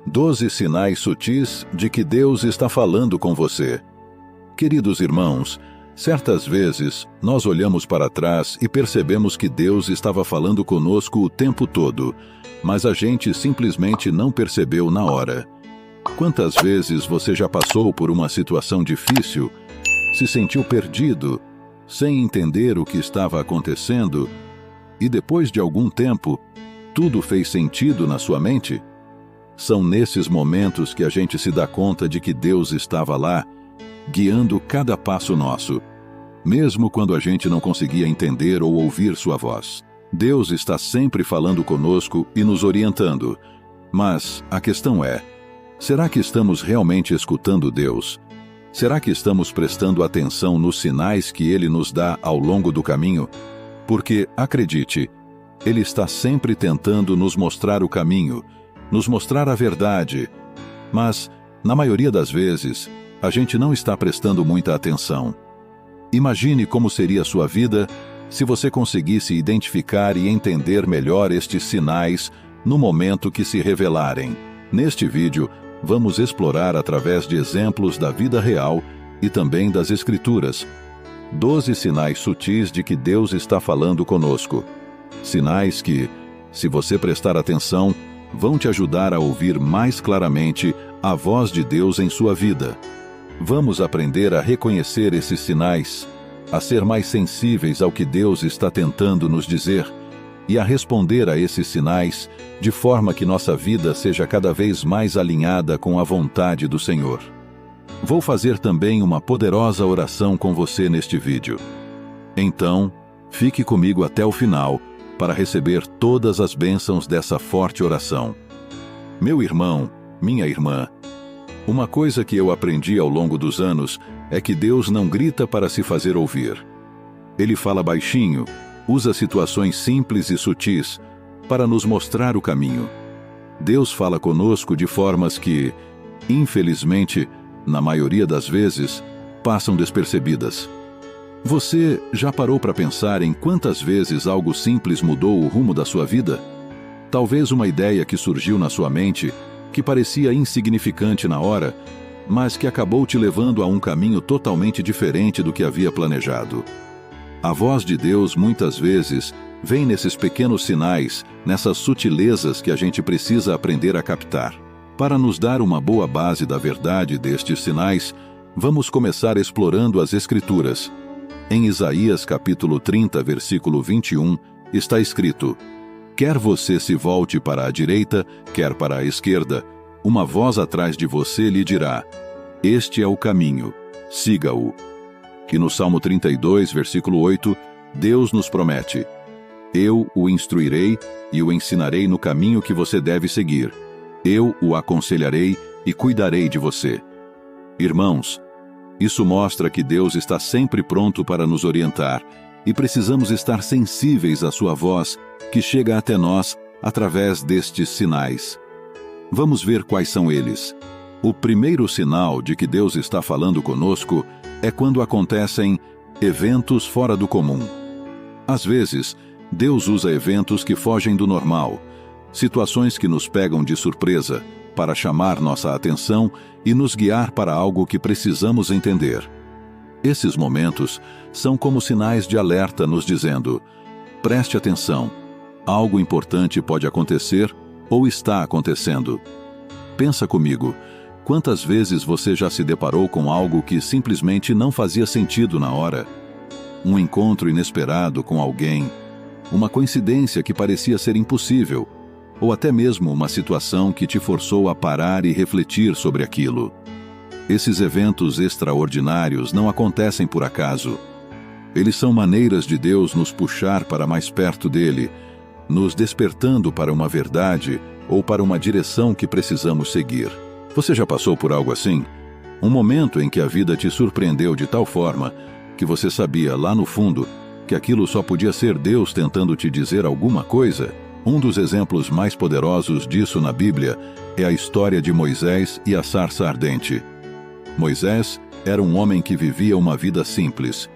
12 sinais sutis de que Deus está falando com você. Queridos irmãos, certas vezes nós olhamos para trás e percebemos que Deus estava falando conosco o tempo todo, mas a gente simplesmente não percebeu na hora. Quantas vezes você já passou por uma situação difícil, se sentiu perdido, sem entender o que estava acontecendo, e depois de algum tempo, tudo fez sentido na sua mente? São nesses momentos que a gente se dá conta de que Deus estava lá, guiando cada passo nosso, mesmo quando a gente não conseguia entender ou ouvir sua voz. Deus está sempre falando conosco e nos orientando. Mas a questão é, será que estamos realmente escutando Deus? Será que estamos prestando atenção nos sinais que Ele nos dá ao longo do caminho? Porque, acredite, Ele está sempre tentando nos mostrar o caminho, nos mostrar a verdade, mas, na maioria das vezes, a gente não está prestando muita atenção. Imagine como seria a sua vida se você conseguisse identificar e entender melhor estes sinais no momento que se revelarem. Neste vídeo, vamos explorar através de exemplos da vida real e também das Escrituras 12 sinais sutis de que Deus está falando conosco. Sinais que, se você prestar atenção, vão te ajudar a ouvir mais claramente a voz de Deus em sua vida. Vamos aprender a reconhecer esses sinais, a ser mais sensíveis ao que Deus está tentando nos dizer e a responder a esses sinais de forma que nossa vida seja cada vez mais alinhada com a vontade do Senhor. Vou fazer também uma poderosa oração com você neste vídeo. Então, fique comigo até o final para receber todas as bênçãos dessa forte oração. Meu irmão, minha irmã, uma coisa que eu aprendi ao longo dos anos é que Deus não grita para se fazer ouvir. Ele fala baixinho, usa situações simples e sutis para nos mostrar o caminho. Deus fala conosco de formas que, infelizmente, na maioria das vezes, passam despercebidas. Você já parou para pensar em quantas vezes algo simples mudou o rumo da sua vida? Talvez uma ideia que surgiu na sua mente, que parecia insignificante na hora, mas que acabou te levando a um caminho totalmente diferente do que havia planejado. A voz de Deus, muitas vezes, vem nesses pequenos sinais, nessas sutilezas que a gente precisa aprender a captar. Para nos dar uma boa base da verdade destes sinais, vamos começar explorando as Escrituras. Em Isaías capítulo 30, versículo 21, está escrito: quer você se volte para a direita, quer para a esquerda, uma voz atrás de você lhe dirá: este é o caminho, siga-o. E no Salmo 32, versículo 8, Deus nos promete: eu o instruirei e o ensinarei no caminho que você deve seguir. Eu o aconselharei e cuidarei de você. Irmãos, isso mostra que Deus está sempre pronto para nos orientar e precisamos estar sensíveis à sua voz, que chega até nós através destes sinais. Vamos ver quais são eles. O primeiro sinal de que Deus está falando conosco é quando acontecem eventos fora do comum. Às vezes, Deus usa eventos que fogem do normal, situações que nos pegam de surpresa, para chamar nossa atenção e nos guiar para algo que precisamos entender. Esses momentos são como sinais de alerta nos dizendo: preste atenção, algo importante pode acontecer ou está acontecendo. Pensa comigo, quantas vezes você já se deparou com algo que simplesmente não fazia sentido na hora? Um encontro inesperado com alguém, uma coincidência que parecia ser impossível, ou até mesmo uma situação que te forçou a parar e refletir sobre aquilo. Esses eventos extraordinários não acontecem por acaso. Eles são maneiras de Deus nos puxar para mais perto dele, nos despertando para uma verdade ou para uma direção que precisamos seguir. Você já passou por algo assim? Um momento em que a vida te surpreendeu de tal forma que você sabia lá no fundo que aquilo só podia ser Deus tentando te dizer alguma coisa? Um dos exemplos mais poderosos disso na Bíblia é a história de Moisés e a sarça ardente. Moisés era um homem que vivia uma vida simples.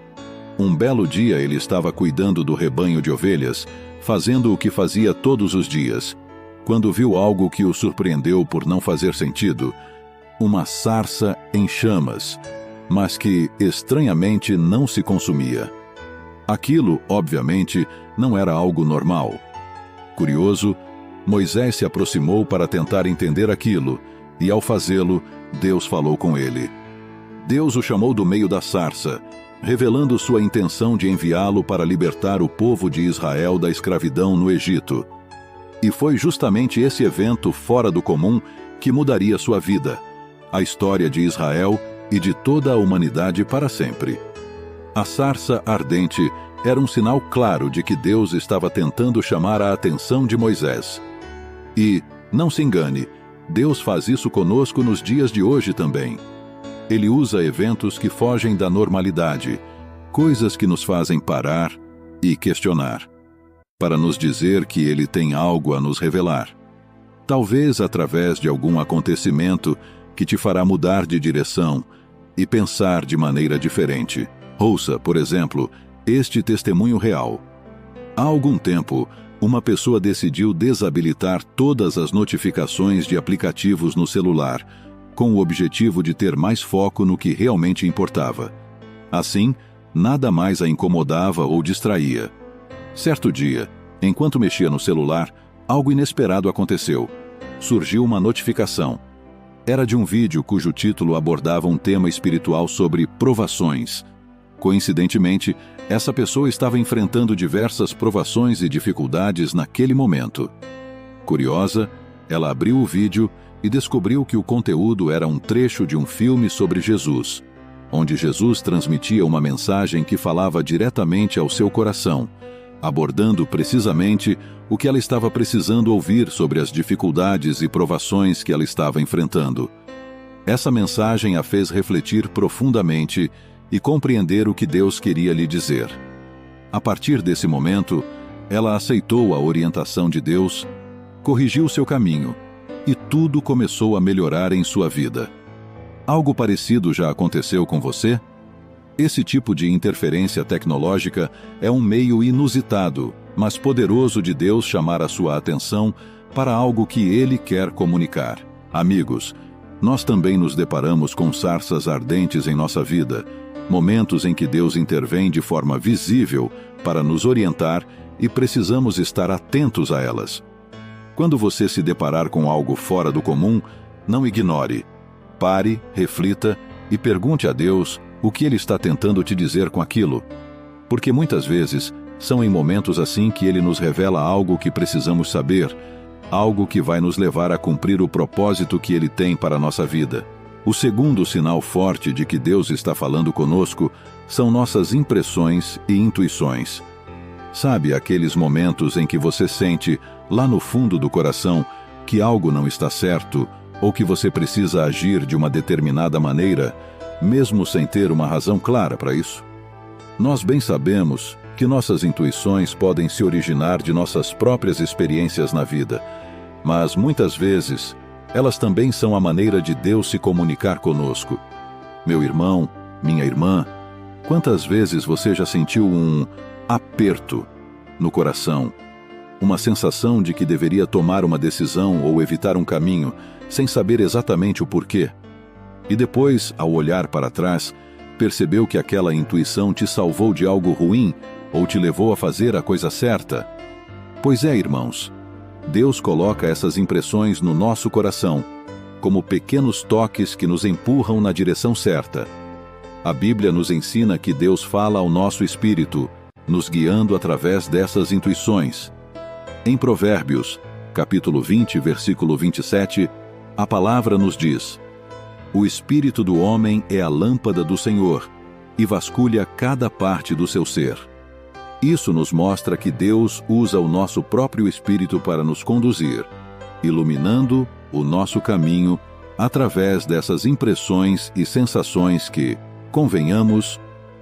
Um belo dia ele estava cuidando do rebanho de ovelhas, fazendo o que fazia todos os dias, quando viu algo que o surpreendeu por não fazer sentido, uma sarça em chamas, mas que, estranhamente, não se consumia. Aquilo, obviamente, não era algo normal. Curioso, Moisés se aproximou para tentar entender aquilo, e ao fazê-lo, Deus falou com ele. Deus o chamou do meio da sarça, revelando sua intenção de enviá-lo para libertar o povo de Israel da escravidão no Egito. E foi justamente esse evento fora do comum que mudaria sua vida, a história de Israel e de toda a humanidade para sempre. A sarça ardente era um sinal claro de que Deus estava tentando chamar a atenção de Moisés. E, não se engane, Deus faz isso conosco nos dias de hoje também. Ele usa eventos que fogem da normalidade, coisas que nos fazem parar e questionar, para nos dizer que Ele tem algo a nos revelar. Talvez através de algum acontecimento que te fará mudar de direção e pensar de maneira diferente. Ouça, por exemplo, este testemunho real. Há algum tempo, uma pessoa decidiu desabilitar todas as notificações de aplicativos no celular, com o objetivo de ter mais foco no que realmente importava. Assim, nada mais a incomodava ou distraía. Certo dia, enquanto mexia no celular, algo inesperado aconteceu. Surgiu uma notificação. Era de um vídeo cujo título abordava um tema espiritual sobre provações. Coincidentemente, essa pessoa estava enfrentando diversas provações e dificuldades naquele momento. Curiosa, ela abriu o vídeo e descobriu que o conteúdo era um trecho de um filme sobre Jesus, onde Jesus transmitia uma mensagem que falava diretamente ao seu coração, abordando precisamente o que ela estava precisando ouvir sobre as dificuldades e provações que ela estava enfrentando. Essa mensagem a fez refletir profundamente e compreender o que Deus queria lhe dizer. A partir desse momento, ela aceitou a orientação de Deus, corrigiu seu caminho, e tudo começou a melhorar em sua vida. Algo parecido já aconteceu com você? Esse tipo de interferência tecnológica é um meio inusitado, mas poderoso de Deus chamar a sua atenção para algo que Ele quer comunicar. Amigos, nós também nos deparamos com sarças ardentes em nossa vida, momentos em que Deus intervém de forma visível para nos orientar e precisamos estar atentos a elas. Quando você se deparar com algo fora do comum, não ignore. Pare, reflita e pergunte a Deus o que Ele está tentando te dizer com aquilo. Porque muitas vezes são em momentos assim que Ele nos revela algo que precisamos saber, algo que vai nos levar a cumprir o propósito que Ele tem para a nossa vida. O segundo sinal forte de que Deus está falando conosco são nossas impressões e intuições. Sabe aqueles momentos em que você sente, lá no fundo do coração, que algo não está certo ou que você precisa agir de uma determinada maneira, mesmo sem ter uma razão clara para isso? Nós bem sabemos que nossas intuições podem se originar de nossas próprias experiências na vida, mas muitas vezes elas também são a maneira de Deus se comunicar conosco. Meu irmão, minha irmã, quantas vezes você já sentiu um aperto no coração, uma sensação de que deveria tomar uma decisão ou evitar um caminho, sem saber exatamente o porquê? E depois, ao olhar para trás, percebeu que aquela intuição te salvou de algo ruim ou te levou a fazer a coisa certa? Pois é, irmãos, Deus coloca essas impressões no nosso coração, como pequenos toques que nos empurram na direção certa. A Bíblia nos ensina que Deus fala ao nosso espírito, nos guiando através dessas intuições. Em Provérbios, capítulo 20, versículo 27, a palavra nos diz: "O espírito do homem é a lâmpada do Senhor, e vasculha cada parte do seu ser." Isso nos mostra que Deus usa o nosso próprio espírito para nos conduzir, iluminando o nosso caminho através dessas impressões e sensações que, convenhamos,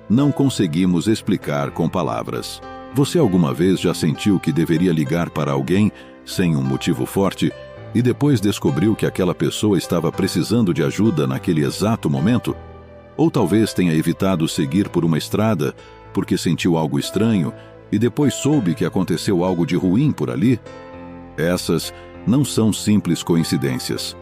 não conseguimos explicar com palavras. Você alguma vez já sentiu que deveria ligar para alguém sem um motivo forte e depois descobriu que aquela pessoa estava precisando de ajuda naquele exato momento? Ou talvez tenha evitado seguir por uma estrada porque sentiu algo estranho e depois soube que aconteceu algo de ruim por ali? Essas, não são simples coincidências.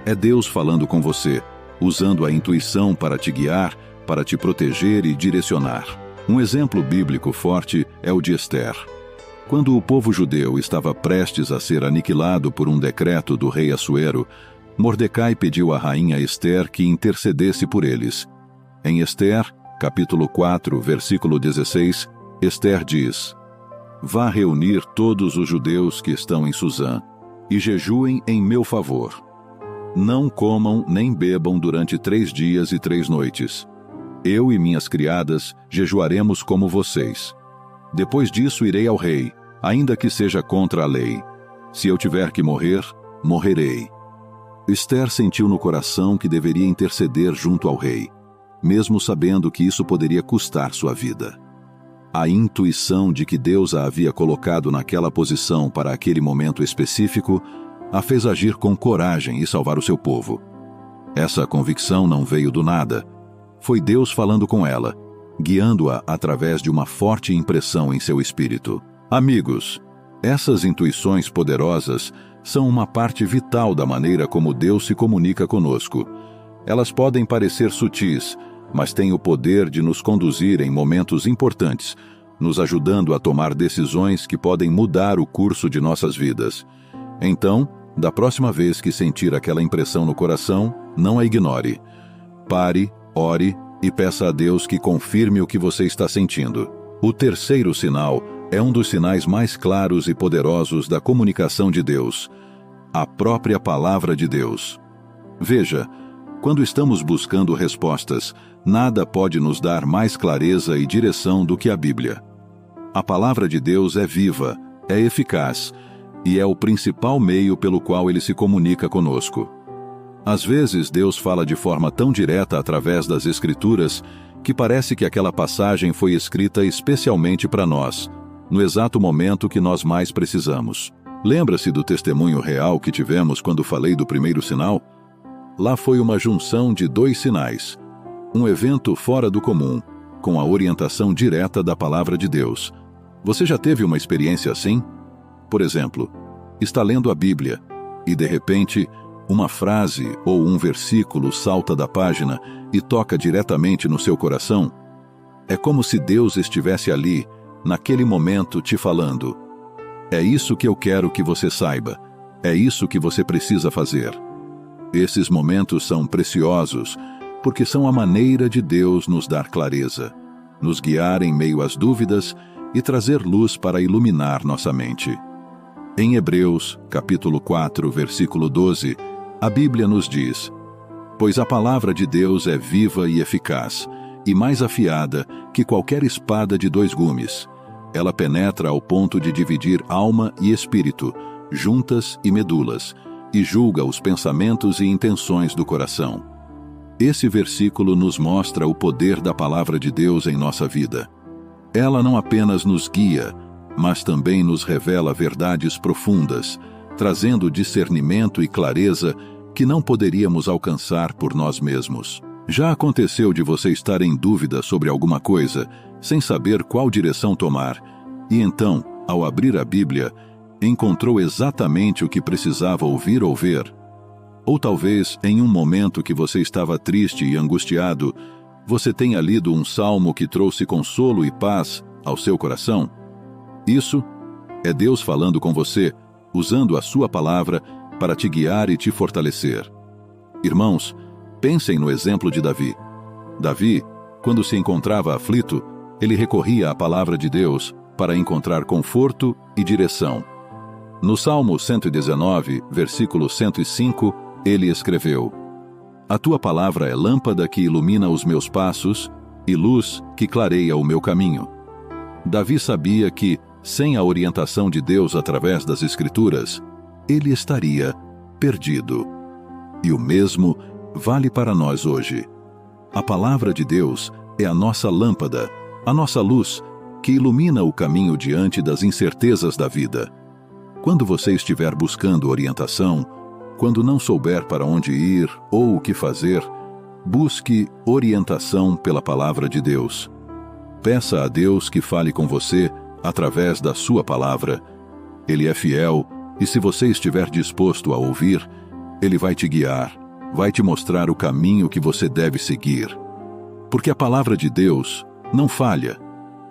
É Deus falando com você, usando a intuição para te guiar, para te proteger e direcionar. Um exemplo bíblico forte é o de Ester. Quando o povo judeu estava prestes a ser aniquilado por um decreto do rei Assuero, Mordecai pediu à rainha Ester que intercedesse por eles. Em Ester, capítulo 4, versículo 16, Ester diz: "Vá reunir todos os judeus que estão em Suzã, e jejuem em meu favor. Não comam nem bebam durante 3 dias e 3 noites. Eu e minhas criadas jejuaremos como vocês. Depois disso irei ao rei, ainda que seja contra a lei. Se eu tiver que morrer, morrerei." Ester sentiu no coração que deveria interceder junto ao rei, mesmo sabendo que isso poderia custar sua vida. A intuição de que Deus a havia colocado naquela posição para aquele momento específico a fez agir com coragem e salvar o seu povo. Essa convicção não veio do nada. Foi Deus falando com ela, guiando-a através de uma forte impressão em seu espírito. Amigos, essas intuições poderosas são uma parte vital da maneira como Deus se comunica conosco. Elas podem parecer sutis, mas têm o poder de nos conduzir em momentos importantes, nos ajudando a tomar decisões que podem mudar o curso de nossas vidas. Então, da próxima vez que sentir aquela impressão no coração, não a ignore. Pare, ore e peça a Deus que confirme o que você está sentindo. O terceiro sinal é um dos sinais mais claros e poderosos da comunicação de Deus: a própria palavra de Deus. Veja, quando estamos buscando respostas, nada pode nos dar mais clareza e direção do que a Bíblia. A palavra de Deus é viva, é eficaz, e é o principal meio pelo qual ele se comunica conosco. Às vezes, Deus fala de forma tão direta através das Escrituras que parece que aquela passagem foi escrita especialmente para nós, no exato momento que nós mais precisamos. Lembra-se do testemunho real que tivemos quando falei do primeiro sinal? Lá foi uma junção de 2 sinais. Um evento fora do comum, com a orientação direta da palavra de Deus. Você já teve uma experiência assim? Por exemplo, está lendo a Bíblia e, de repente, uma frase ou um versículo salta da página e toca diretamente no seu coração? É como se Deus estivesse ali, naquele momento, te falando: "É isso que eu quero que você saiba. É isso que você precisa fazer." Esses momentos são preciosos, porque são a maneira de Deus nos dar clareza, nos guiar em meio às dúvidas e trazer luz para iluminar nossa mente. Em Hebreus, capítulo 4, versículo 12, a Bíblia nos diz: "Pois a palavra de Deus é viva e eficaz, e mais afiada que qualquer espada de 2 gumes. Ela penetra ao ponto de dividir alma e espírito, juntas e medulas, e julga os pensamentos e intenções do coração." Esse versículo nos mostra o poder da palavra de Deus em nossa vida. Ela não apenas nos guia, mas também nos revela verdades profundas, trazendo discernimento e clareza que não poderíamos alcançar por nós mesmos. Já aconteceu de você estar em dúvida sobre alguma coisa, sem saber qual direção tomar, e então, ao abrir a Bíblia, encontrou exatamente o que precisava ouvir ou ver? Ou talvez, em um momento que você estava triste e angustiado, você tenha lido um salmo que trouxe consolo e paz ao seu coração? Isso é Deus falando com você, usando a sua palavra para te guiar e te fortalecer. Irmãos, pensem no exemplo de Davi. Davi, quando se encontrava aflito, ele recorria à palavra de Deus para encontrar conforto e direção. No Salmo 119, versículo 105, ele escreveu: "A tua palavra é lâmpada que ilumina os meus passos e luz que clareia o meu caminho." Davi sabia que, sem a orientação de Deus através das Escrituras, ele estaria perdido. E o mesmo vale para nós hoje. A palavra de Deus é a nossa lâmpada, a nossa luz, que ilumina o caminho diante das incertezas da vida. Quando você estiver buscando orientação, quando não souber para onde ir ou o que fazer, busque orientação pela palavra de Deus. Peça a Deus que fale com você através da sua palavra. Ele é fiel E se você estiver disposto a ouvir, Ele vai te guiar, vai te mostrar o caminho que você deve seguir. Porque a palavra de Deus não falha,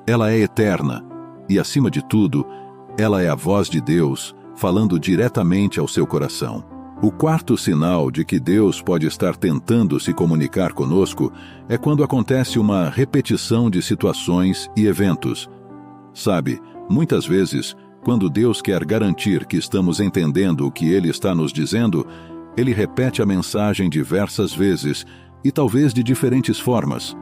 ela é eterna e, acima de tudo, ela é a voz de Deus falando diretamente ao seu coração. O quarto sinal de que Deus pode estar tentando se comunicar conosco é quando acontece uma repetição de situações e eventos. Sabe, muitas vezes, quando Deus quer garantir que estamos entendendo o que Ele está nos dizendo, Ele repete a mensagem diversas vezes e talvez de diferentes formas.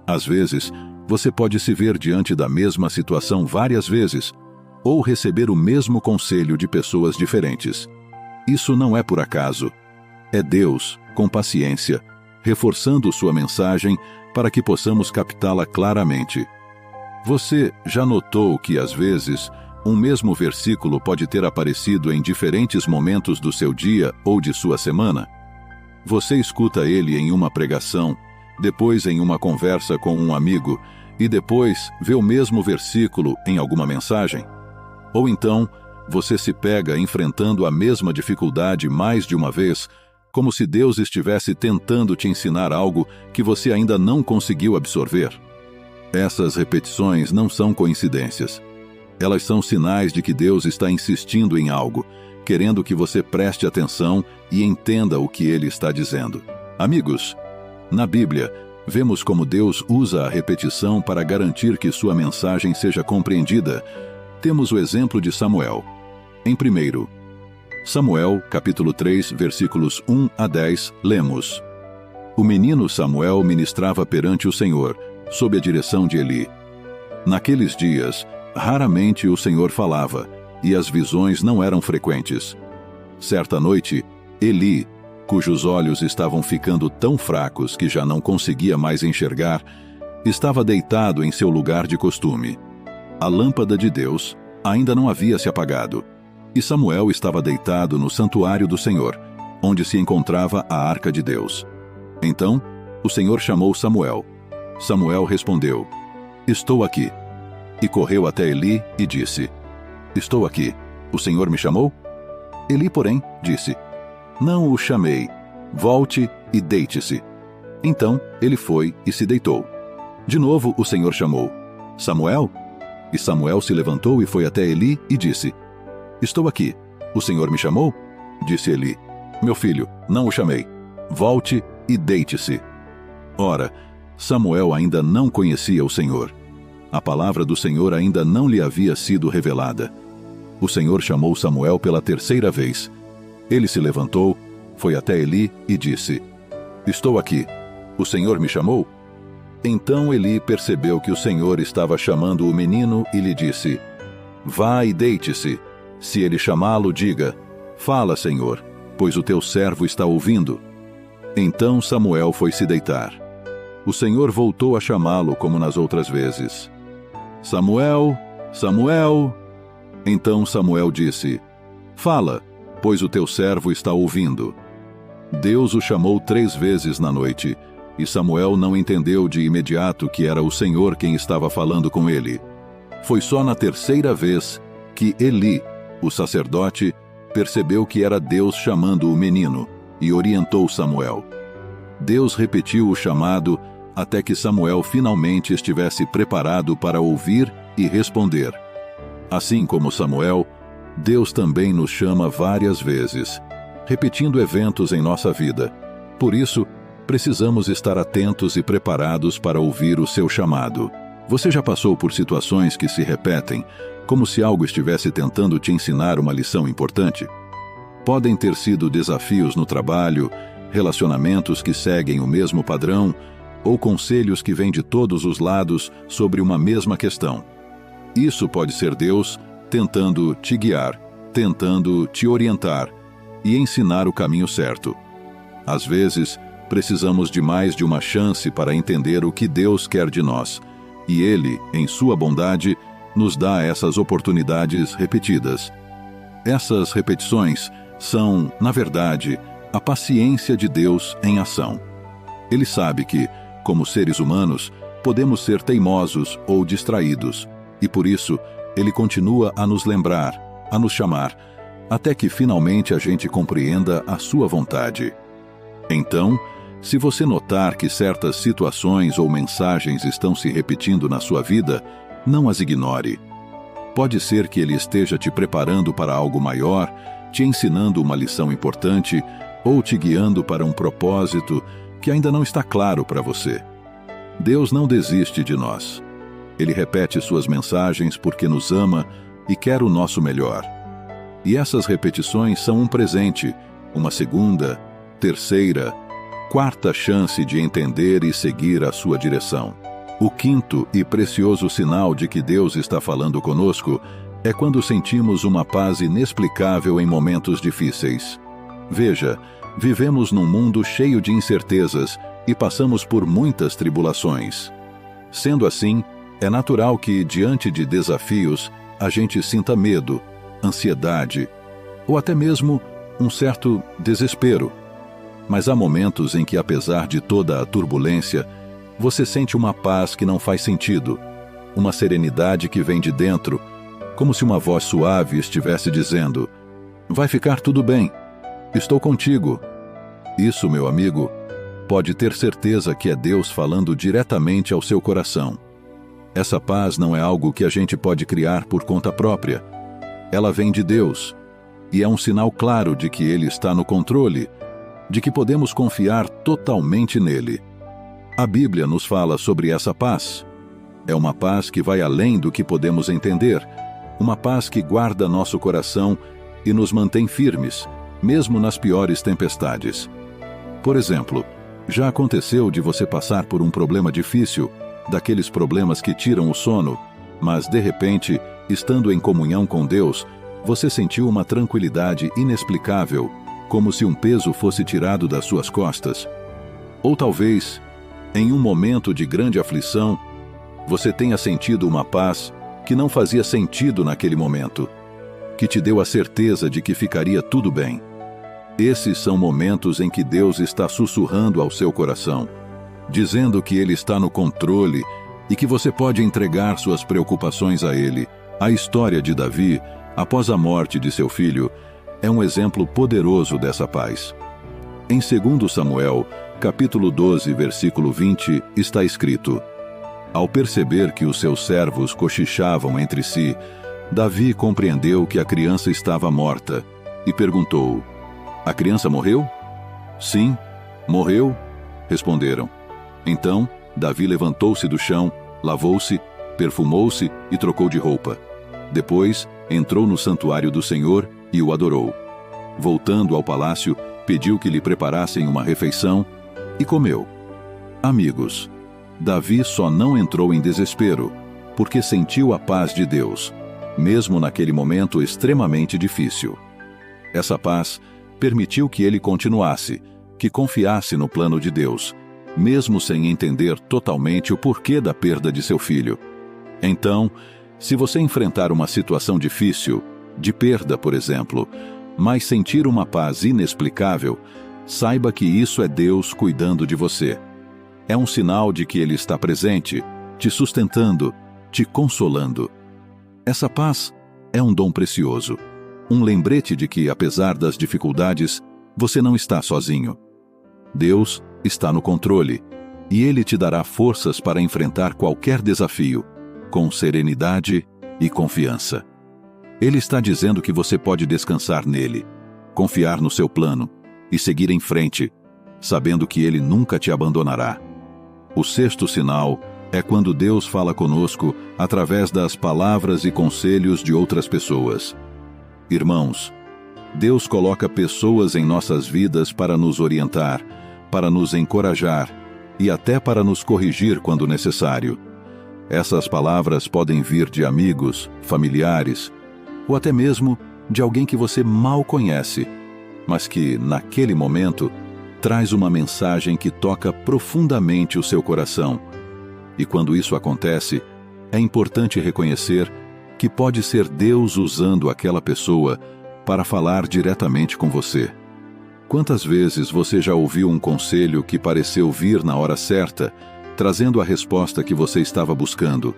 Às vezes, você pode se ver diante da mesma situação várias vezes, ou receber o mesmo conselho de pessoas diferentes. Isso não é por acaso. É Deus, com paciência, reforçando sua mensagem para que possamos captá-la claramente. Você já notou que, às vezes, um mesmo versículo pode ter aparecido em diferentes momentos do seu dia ou de sua semana? Você escuta ele em uma pregação, depois em uma conversa com um amigo, e depois vê o mesmo versículo em alguma mensagem? Ou então, você se pega enfrentando a mesma dificuldade mais de uma vez, como se Deus estivesse tentando te ensinar algo que você ainda não conseguiu absorver? Essas repetições não são coincidências. Elas são sinais de que Deus está insistindo em algo, querendo que você preste atenção e entenda o que Ele está dizendo. Amigos, na Bíblia, vemos como Deus usa a repetição para garantir que sua mensagem seja compreendida. Temos o exemplo de Samuel. Em 1 Samuel, capítulo 3, versículos 1 a 10, lemos: O menino Samuel ministrava perante o Senhor, sob a direção de Eli. Naqueles dias, raramente o Senhor falava, e as visões não eram frequentes. Certa noite, Eli, cujos olhos estavam ficando tão fracos que já não conseguia mais enxergar, estava deitado em seu lugar de costume. A lâmpada de Deus ainda não havia se apagado, e Samuel estava deitado no santuário do Senhor, onde se encontrava a arca de Deus. Então, o Senhor chamou Samuel. Samuel respondeu: Estou aqui. E correu até Eli e disse: Estou aqui. O Senhor me chamou? Eli, porém, disse: Não o chamei. Volte e deite-se. Então ele foi e se deitou. De novo o Senhor chamou: Samuel? E Samuel se levantou e foi até Eli e disse: Estou aqui. O Senhor me chamou? Disse Eli: Meu filho, não o chamei. Volte e deite-se. Ora, Samuel ainda não conhecia o Senhor. A palavra do Senhor ainda não lhe havia sido revelada. O Senhor chamou Samuel pela terceira vez. Ele se levantou, foi até Eli e disse: Estou aqui. O Senhor me chamou? Então Eli percebeu que o Senhor estava chamando o menino e lhe disse: Vá e deite-se. Se ele chamá-lo, diga: Fala, Senhor, pois o teu servo está ouvindo. Então Samuel foi se deitar. O Senhor voltou a chamá-lo como nas outras vezes: Samuel, Samuel. Então Samuel disse: Fala, pois o teu servo está ouvindo. Deus o chamou 3 vezes na noite, e Samuel não entendeu de imediato que era o Senhor quem estava falando com ele. Foi só na terceira vez que Eli, o sacerdote, percebeu que era Deus chamando o menino e orientou Samuel. Deus repetiu o chamado até que Samuel finalmente estivesse preparado para ouvir e responder. Assim como Samuel, Deus também nos chama várias vezes, repetindo eventos em nossa vida. Por isso, precisamos estar atentos e preparados para ouvir o seu chamado. Você já passou por situações que se repetem, como se algo estivesse tentando te ensinar uma lição importante? Podem ter sido desafios no trabalho, relacionamentos que seguem o mesmo padrão, ou conselhos que vêm de todos os lados sobre uma mesma questão. Isso pode ser Deus tentando te guiar, tentando te orientar e ensinar o caminho certo. Às vezes, precisamos de mais de uma chance para entender o que Deus quer de nós, e Ele, em sua bondade, nos dá essas oportunidades repetidas. Essas repetições são, na verdade, a paciência de Deus em ação. Ele sabe que, como seres humanos, podemos ser teimosos ou distraídos, e por isso, Ele continua a nos lembrar, a nos chamar, até que finalmente a gente compreenda a sua vontade. Então, se você notar que certas situações ou mensagens estão se repetindo na sua vida, não as ignore. Pode ser que ele esteja te preparando para algo maior, te ensinando uma lição importante ou te guiando para um propósito que ainda não está claro para você. Deus não desiste de nós. Ele repete suas mensagens porque nos ama e quer o nosso melhor. E essas repetições são um presente, uma segunda, terceira, quarta chance de entender e seguir a sua direção. O quinto e precioso sinal de que Deus está falando conosco é quando sentimos uma paz inexplicável em momentos difíceis. Veja, vivemos num mundo cheio de incertezas e passamos por muitas tribulações. Sendo assim, é natural que, diante de desafios, a gente sinta medo, ansiedade ou até mesmo um certo desespero. Mas há momentos em que, apesar de toda a turbulência, você sente uma paz que não faz sentido, uma serenidade que vem de dentro, como se uma voz suave estivesse dizendo: "Vai ficar tudo bem, estou contigo." Isso, meu amigo, pode ter certeza que é Deus falando diretamente ao seu coração. Essa paz não é algo que a gente pode criar por conta própria. Ela vem de Deus, e é um sinal claro de que Ele está no controle, de que podemos confiar totalmente nele. A Bíblia nos fala sobre essa paz. É uma paz que vai além do que podemos entender, uma paz que guarda nosso coração e nos mantém firmes, mesmo nas piores tempestades. Por exemplo, já aconteceu de você passar por um problema difícil, daqueles problemas que tiram o sono, mas de repente, estando em comunhão com Deus, você sentiu uma tranquilidade inexplicável, como se um peso fosse tirado das suas costas? Ou talvez, em um momento de grande aflição, você tenha sentido uma paz que não fazia sentido naquele momento, que te deu a certeza de que ficaria tudo bem. Esses são momentos em que Deus está sussurrando ao seu coração, dizendo que Ele está no controle e que você pode entregar suas preocupações a Ele. A história de Davi, após a morte de seu filho, é um exemplo poderoso dessa paz. Em 2 Samuel, capítulo 12, versículo 20, está escrito: "Ao perceber que os seus servos cochichavam entre si, Davi compreendeu que a criança estava morta e perguntou: 'A criança morreu?' 'Sim, morreu', responderam. Então, Davi levantou-se do chão, lavou-se, perfumou-se e trocou de roupa. Depois, entrou no santuário do Senhor e o adorou. Voltando ao palácio, pediu que lhe preparassem uma refeição e comeu. Amigos, Davi só não entrou em desespero, porque sentiu a paz de Deus, mesmo naquele momento extremamente difícil. Essa paz permitiu que ele continuasse, que confiasse no plano de Deus, mesmo sem entender totalmente o porquê da perda de seu filho. Então, se você enfrentar uma situação difícil, de perda, por exemplo, mas sentir uma paz inexplicável, saiba que isso é Deus cuidando de você. É um sinal de que Ele está presente, te sustentando, te consolando. Essa paz é um dom precioso, um lembrete de que, apesar das dificuldades, você não está sozinho. Deus está no controle, e Ele te dará forças para enfrentar qualquer desafio, com serenidade e confiança. Ele está dizendo que você pode descansar nele, confiar no seu plano e seguir em frente, sabendo que Ele nunca te abandonará. O sexto sinal é quando Deus fala conosco através das palavras e conselhos de outras pessoas. Irmãos, Deus coloca pessoas em nossas vidas para nos orientar, para nos encorajar e até para nos corrigir quando necessário. Essas palavras podem vir de amigos, familiares, ou até mesmo de alguém que você mal conhece, mas que, naquele momento, traz uma mensagem que toca profundamente o seu coração. E quando isso acontece, é importante reconhecer que pode ser Deus usando aquela pessoa para falar diretamente com você. Quantas vezes você já ouviu um conselho que pareceu vir na hora certa, trazendo a resposta que você estava buscando?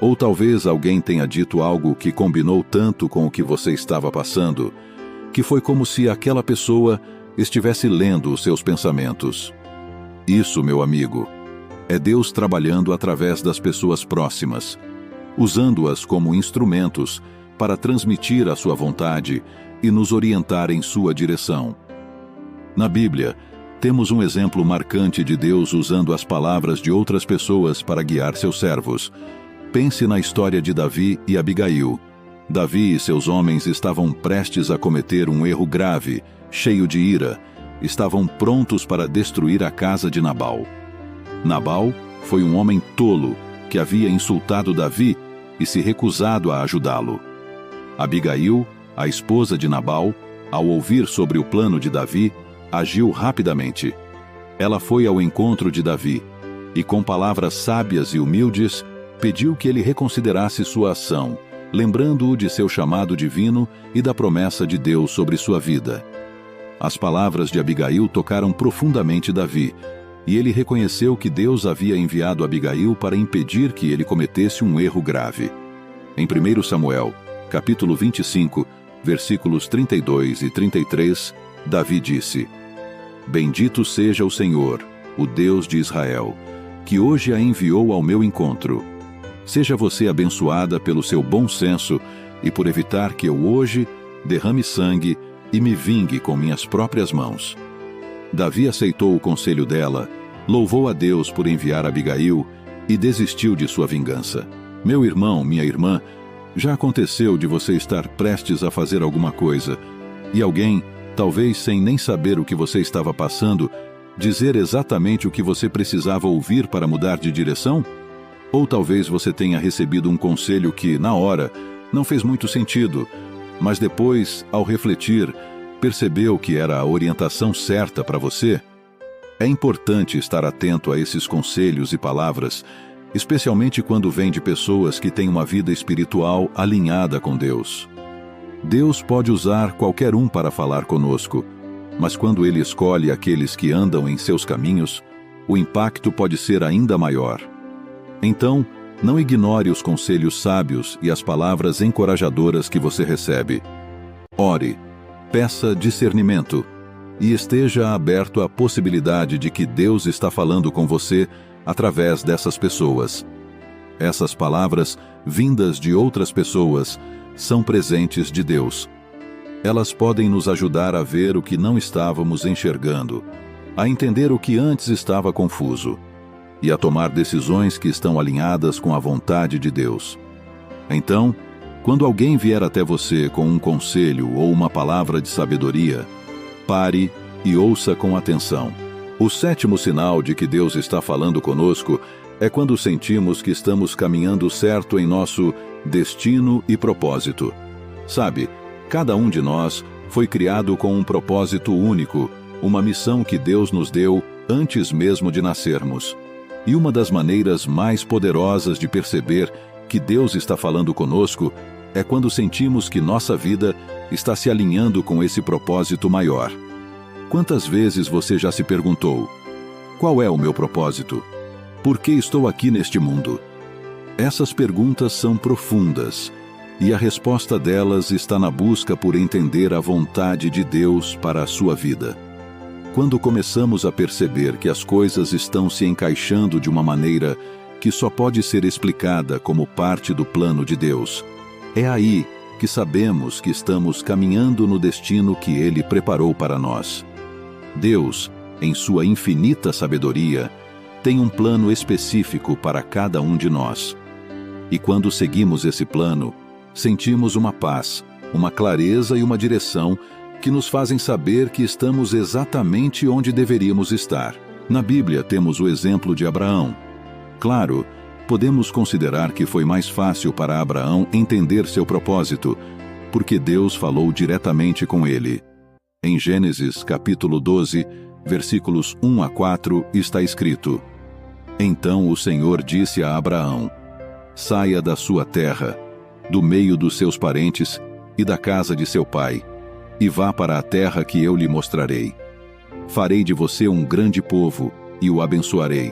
Ou talvez alguém tenha dito algo que combinou tanto com o que você estava passando, que foi como se aquela pessoa estivesse lendo os seus pensamentos. Isso, meu amigo, é Deus trabalhando através das pessoas próximas, usando-as como instrumentos para transmitir a sua vontade e nos orientar em sua direção. Na Bíblia, temos um exemplo marcante de Deus usando as palavras de outras pessoas para guiar seus servos. Pense na história de Davi e Abigail. Davi e seus homens estavam prestes a cometer um erro grave, cheio de ira. Estavam prontos para destruir a casa de Nabal. Nabal foi um homem tolo que havia insultado Davi e se recusado a ajudá-lo. Abigail, a esposa de Nabal, ao ouvir sobre o plano de Davi, agiu rapidamente. Ela foi ao encontro de Davi e, com palavras sábias e humildes, pediu que ele reconsiderasse sua ação, lembrando-o de seu chamado divino e da promessa de Deus sobre sua vida. As palavras de Abigail tocaram profundamente Davi, e ele reconheceu que Deus havia enviado Abigail para impedir que ele cometesse um erro grave. Em 1 Samuel, capítulo 25, versículos 32 e 33, Davi disse: Bendito seja o Senhor, o Deus de Israel, que hoje a enviou ao meu encontro. Seja você abençoada pelo seu bom senso e por evitar que eu hoje derrame sangue e me vingue com minhas próprias mãos. Davi aceitou o conselho dela, louvou a Deus por enviar Abigail e desistiu de sua vingança. Meu irmão, minha irmã, já aconteceu de você estar prestes a fazer alguma coisa e alguém, talvez sem nem saber o que você estava passando, dizer exatamente o que você precisava ouvir para mudar de direção? Ou talvez você tenha recebido um conselho que, na hora, não fez muito sentido, mas depois, ao refletir, percebeu que era a orientação certa para você? É importante estar atento a esses conselhos e palavras, especialmente quando vêm de pessoas que têm uma vida espiritual alinhada com Deus. Deus pode usar qualquer um para falar conosco, mas quando Ele escolhe aqueles que andam em seus caminhos, o impacto pode ser ainda maior. Então, não ignore os conselhos sábios e as palavras encorajadoras que você recebe. Ore, peça discernimento e esteja aberto à possibilidade de que Deus está falando com você através dessas pessoas. Essas palavras, vindas de outras pessoas, são presentes de Deus. Elas podem nos ajudar a ver o que não estávamos enxergando, a entender o que antes estava confuso e a tomar decisões que estão alinhadas com a vontade de Deus. Então, quando alguém vier até você com um conselho ou uma palavra de sabedoria, pare e ouça com atenção. O sétimo sinal de que Deus está falando conosco é quando sentimos que estamos caminhando certo em nosso destino e propósito. Sabe, cada um de nós foi criado com um propósito único, uma missão que Deus nos deu antes mesmo de nascermos. E uma das maneiras mais poderosas de perceber que Deus está falando conosco é quando sentimos que nossa vida está se alinhando com esse propósito maior. Quantas vezes você já se perguntou: qual é o meu propósito? Por que estou aqui neste mundo? Essas perguntas são profundas, e a resposta delas está na busca por entender a vontade de Deus para a sua vida. Quando começamos a perceber que as coisas estão se encaixando de uma maneira que só pode ser explicada como parte do plano de Deus, é aí que sabemos que estamos caminhando no destino que Ele preparou para nós. Deus, em sua infinita sabedoria, tem um plano específico para cada um de nós. E quando seguimos esse plano, sentimos uma paz, uma clareza e uma direção que nos fazem saber que estamos exatamente onde deveríamos estar. Na Bíblia temos o exemplo de Abraão. Claro, podemos considerar que foi mais fácil para Abraão entender seu propósito, porque Deus falou diretamente com ele. Em Gênesis capítulo 12, versículos 1 a 4, está escrito: Então o Senhor disse a Abraão: Saia da sua terra, do meio dos seus parentes e da casa de seu pai, e vá para a terra que eu lhe mostrarei. Farei de você um grande povo e o abençoarei.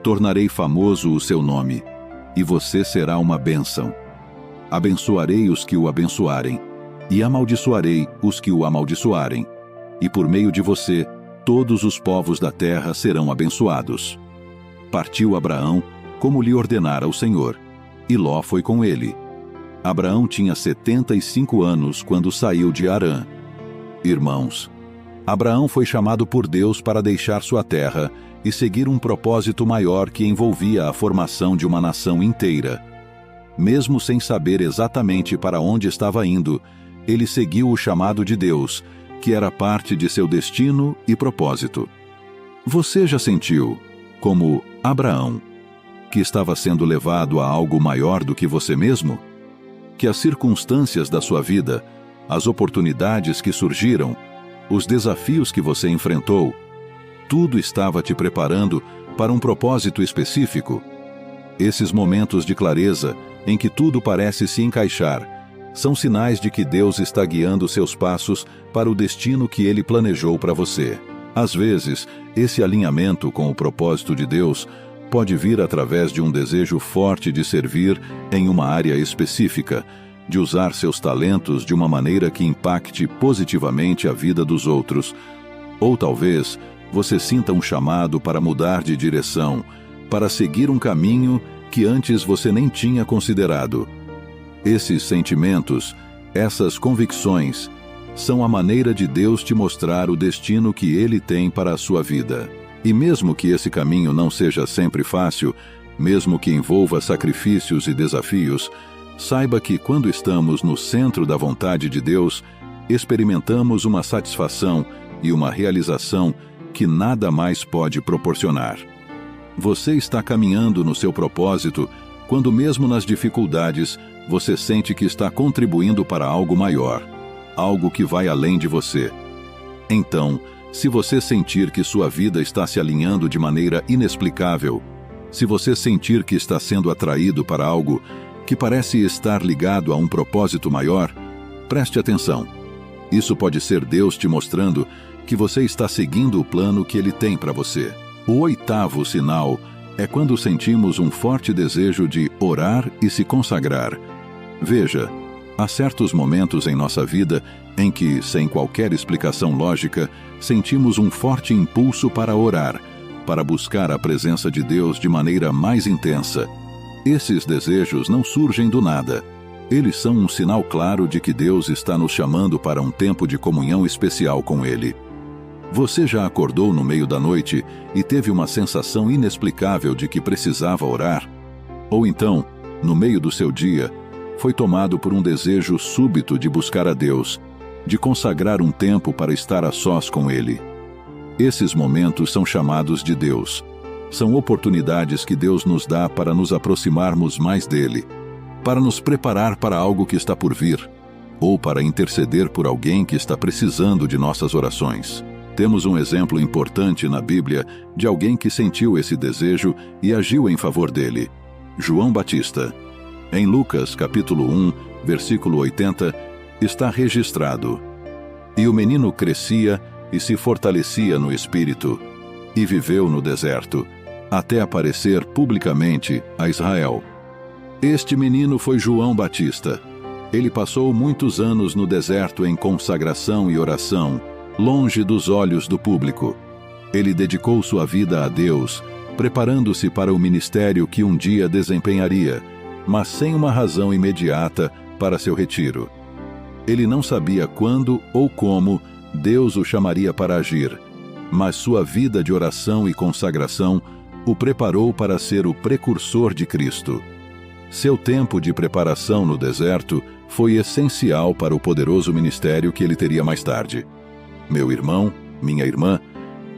Tornarei famoso o seu nome, e você será uma bênção. Abençoarei os que o abençoarem, e amaldiçoarei os que o amaldiçoarem. E por meio de você, todos os povos da terra serão abençoados. Partiu Abraão, como lhe ordenara o Senhor, e Ló foi com ele. Abraão tinha 75 anos quando saiu de Harã. Irmãos, Abraão foi chamado por Deus para deixar sua terra e seguir um propósito maior que envolvia a formação de uma nação inteira. Mesmo sem saber exatamente para onde estava indo, ele seguiu o chamado de Deus, que era parte de seu destino e propósito. Você já sentiu, como Abraão, que estava sendo levado a algo maior do que você mesmo? Que as circunstâncias da sua vida, as oportunidades que surgiram, os desafios que você enfrentou, tudo estava te preparando para um propósito específico? Esses momentos de clareza, em que tudo parece se encaixar, são sinais de que Deus está guiando seus passos para o destino que Ele planejou para você. Às vezes, esse alinhamento com o propósito de Deus pode vir através de um desejo forte de servir em uma área específica, de usar seus talentos de uma maneira que impacte positivamente a vida dos outros. Ou talvez você sinta um chamado para mudar de direção, para seguir um caminho que antes você nem tinha considerado. Esses sentimentos, essas convicções, são a maneira de Deus te mostrar o destino que Ele tem para a sua vida. E mesmo que esse caminho não seja sempre fácil, mesmo que envolva sacrifícios e desafios, saiba que quando estamos no centro da vontade de Deus, experimentamos uma satisfação e uma realização que nada mais pode proporcionar. Você está caminhando no seu propósito quando mesmo nas dificuldades você sente que está contribuindo para algo maior, algo que vai além de você. Então, se você sentir que sua vida está se alinhando de maneira inexplicável, se você sentir que está sendo atraído para algo que parece estar ligado a um propósito maior, preste atenção. Isso pode ser Deus te mostrando que você está seguindo o plano que Ele tem para você. O 8º sinal é quando sentimos um forte desejo de orar e se consagrar. Veja, há certos momentos em nossa vida em que, sem qualquer explicação lógica, sentimos um forte impulso para orar, para buscar a presença de Deus de maneira mais intensa. Esses desejos não surgem do nada. Eles são um sinal claro de que Deus está nos chamando para um tempo de comunhão especial com Ele. Você já acordou no meio da noite e teve uma sensação inexplicável de que precisava orar? Ou então, no meio do seu dia, foi tomado por um desejo súbito de buscar a Deus, de consagrar um tempo para estar a sós com Ele? Esses momentos são chamados de Deus. São oportunidades que Deus nos dá para nos aproximarmos mais dEle, para nos preparar para algo que está por vir, ou para interceder por alguém que está precisando de nossas orações. Temos um exemplo importante na Bíblia de alguém que sentiu esse desejo e agiu em favor dele: João Batista. Em Lucas, capítulo 1, versículo 80, está registrado: E o menino crescia e se fortalecia no espírito, e viveu no deserto, até aparecer publicamente a Israel. Este menino foi João Batista. Ele passou muitos anos no deserto em consagração e oração, longe dos olhos do público. Ele dedicou sua vida a Deus, preparando-se para o ministério que um dia desempenharia, mas sem uma razão imediata para seu retiro. Ele não sabia quando ou como Deus o chamaria para agir, mas sua vida de oração e consagração o preparou para ser o precursor de Cristo. Seu tempo de preparação no deserto foi essencial para o poderoso ministério que ele teria mais tarde. Meu irmão, minha irmã,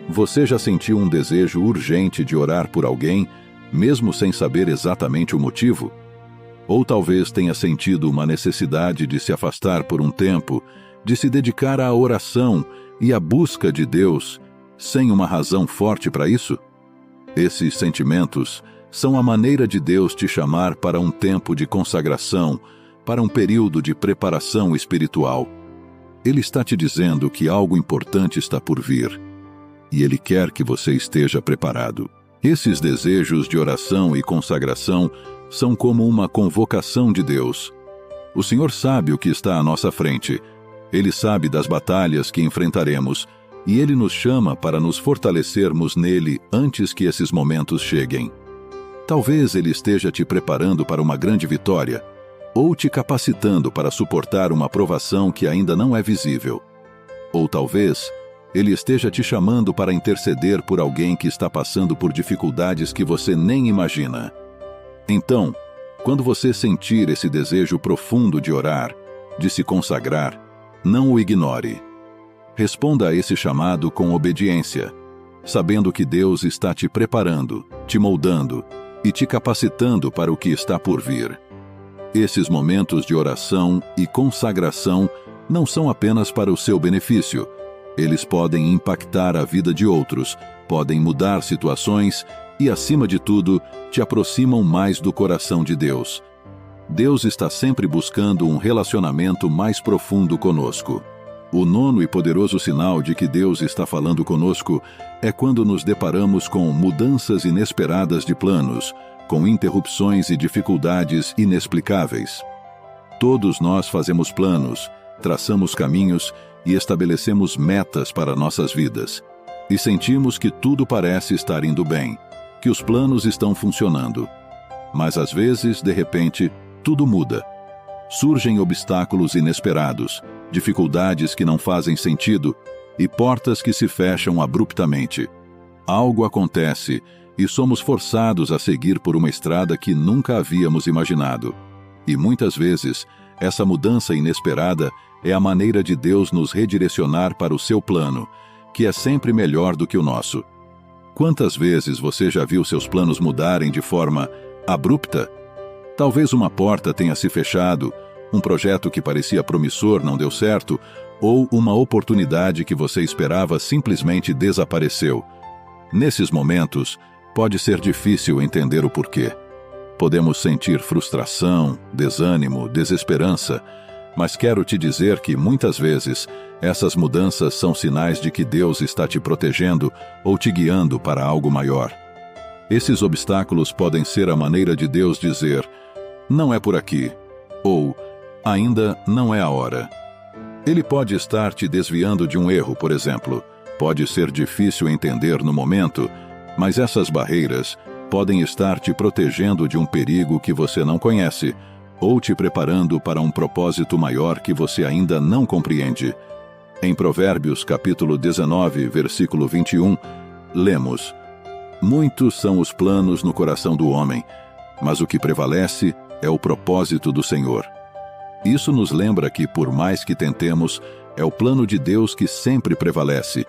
você já sentiu um desejo urgente de orar por alguém, mesmo sem saber exatamente o motivo? Ou talvez tenha sentido uma necessidade de se afastar por um tempo, de se dedicar à oração e à busca de Deus, sem uma razão forte para isso? Esses sentimentos são a maneira de Deus te chamar para um tempo de consagração, para um período de preparação espiritual. Ele está te dizendo que algo importante está por vir, e Ele quer que você esteja preparado. Esses desejos de oração e consagração são como uma convocação de Deus. O Senhor sabe o que está à nossa frente. Ele sabe das batalhas que enfrentaremos, e Ele nos chama para nos fortalecermos nele antes que esses momentos cheguem. Talvez Ele esteja te preparando para uma grande vitória, ou te capacitando para suportar uma provação que ainda não é visível. Ou talvez Ele esteja te chamando para interceder por alguém que está passando por dificuldades que você nem imagina. Então, quando você sentir esse desejo profundo de orar, de se consagrar, não o ignore. Responda a esse chamado com obediência, sabendo que Deus está te preparando, te moldando e te capacitando para o que está por vir. Esses momentos de oração e consagração não são apenas para o seu benefício. Eles podem impactar a vida de outros, podem mudar situações e, acima de tudo, te aproximam mais do coração de Deus. Deus está sempre buscando um relacionamento mais profundo conosco. O nono e poderoso sinal de que Deus está falando conosco é quando nos deparamos com mudanças inesperadas de planos, com interrupções e dificuldades inexplicáveis. Todos nós fazemos planos, traçamos caminhos e estabelecemos metas para nossas vidas. E sentimos que tudo parece estar indo bem, que os planos estão funcionando. Mas às vezes, de repente, tudo muda. Surgem obstáculos inesperados, dificuldades que não fazem sentido e portas que se fecham abruptamente. Algo acontece e somos forçados a seguir por uma estrada que nunca havíamos imaginado. E muitas vezes, essa mudança inesperada é a maneira de Deus nos redirecionar para o seu plano, que é sempre melhor do que o nosso. Quantas vezes você já viu seus planos mudarem de forma abrupta? Talvez uma porta tenha se fechado, um projeto que parecia promissor não deu certo, ou uma oportunidade que você esperava simplesmente desapareceu. Nesses momentos, pode ser difícil entender o porquê. Podemos sentir frustração, desânimo, desesperança, mas quero te dizer que muitas vezes essas mudanças são sinais de que Deus está te protegendo ou te guiando para algo maior. Esses obstáculos podem ser a maneira de Deus dizer: não é por aqui, ou ainda não é a hora. Ele pode estar te desviando de um erro, por exemplo. Pode ser difícil entender no momento, mas essas barreiras podem estar te protegendo de um perigo que você não conhece, ou te preparando para um propósito maior que você ainda não compreende. Em Provérbios capítulo 19, versículo 21, lemos: muitos são os planos no coração do homem, mas o que prevalece é o propósito do Senhor. Isso nos lembra que, por mais que tentemos, é o plano de Deus que sempre prevalece,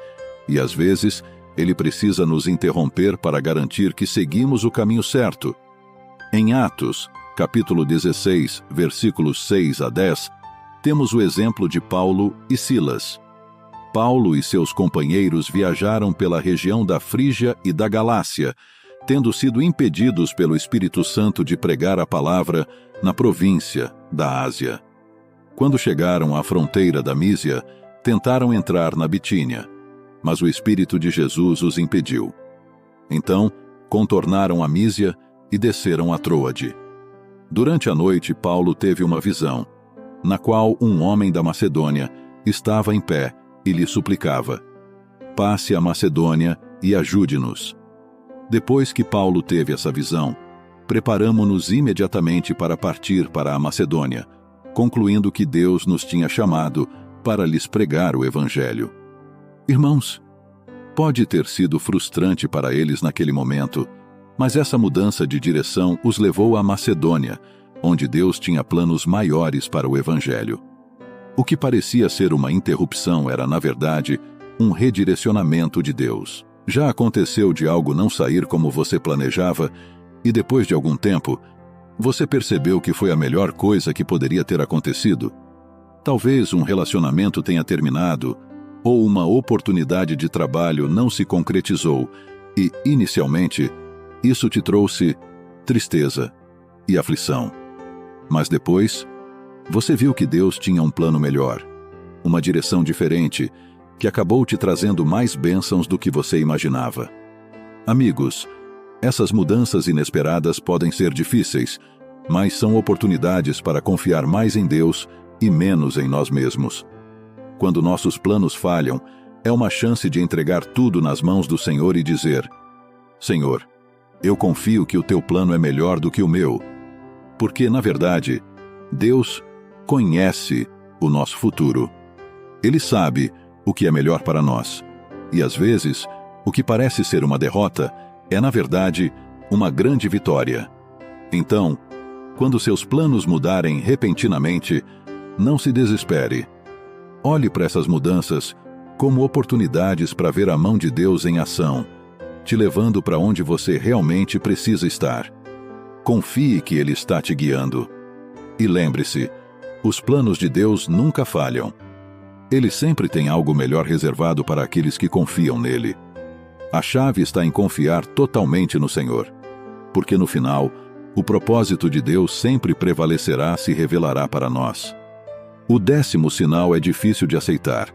e às vezes Ele precisa nos interromper para garantir que seguimos o caminho certo. Em Atos, capítulo 16, versículos 6 a 10, temos o exemplo de Paulo e Silas. Paulo e seus companheiros viajaram pela região da Frígia e da Galácia, tendo sido impedidos pelo Espírito Santo de pregar a palavra na província da Ásia. Quando chegaram à fronteira da Mísia, tentaram entrar na Bitínia, mas o Espírito de Jesus os impediu. Então, contornaram a Mísia e desceram a Troade. Durante a noite, Paulo teve uma visão, na qual um homem da Macedônia estava em pé e lhe suplicava: passe a Macedônia e ajude-nos. Depois que Paulo teve essa visão, preparamo-nos imediatamente para partir para a Macedônia, concluindo que Deus nos tinha chamado para lhes pregar o Evangelho. Irmãos, pode ter sido frustrante para eles naquele momento, mas essa mudança de direção os levou à Macedônia, onde Deus tinha planos maiores para o Evangelho. O que parecia ser uma interrupção era, na verdade, um redirecionamento de Deus. Já aconteceu de algo não sair como você planejava e, depois de algum tempo, você percebeu que foi a melhor coisa que poderia ter acontecido? Talvez um relacionamento tenha terminado ou uma oportunidade de trabalho não se concretizou e, inicialmente, isso te trouxe tristeza e aflição. Mas depois, você viu que Deus tinha um plano melhor, uma direção diferente, que acabou te trazendo mais bênçãos do que você imaginava. Amigos, essas mudanças inesperadas podem ser difíceis, mas são oportunidades para confiar mais em Deus e menos em nós mesmos. Quando nossos planos falham, é uma chance de entregar tudo nas mãos do Senhor e dizer: Senhor, eu confio que o teu plano é melhor do que o meu. Porque, na verdade, Deus conhece o nosso futuro. Ele sabe o que é melhor para nós. E, às vezes, o que parece ser uma derrota é, na verdade, uma grande vitória. Então, quando seus planos mudarem repentinamente, não se desespere. Olhe para essas mudanças como oportunidades para ver a mão de Deus em ação, te levando para onde você realmente precisa estar. Confie que Ele está te guiando. E lembre-se, os planos de Deus nunca falham. Ele sempre tem algo melhor reservado para aqueles que confiam nele. A chave está em confiar totalmente no Senhor, porque no final, o propósito de Deus sempre prevalecerá, se revelará para nós. O 10º sinal é difícil de aceitar,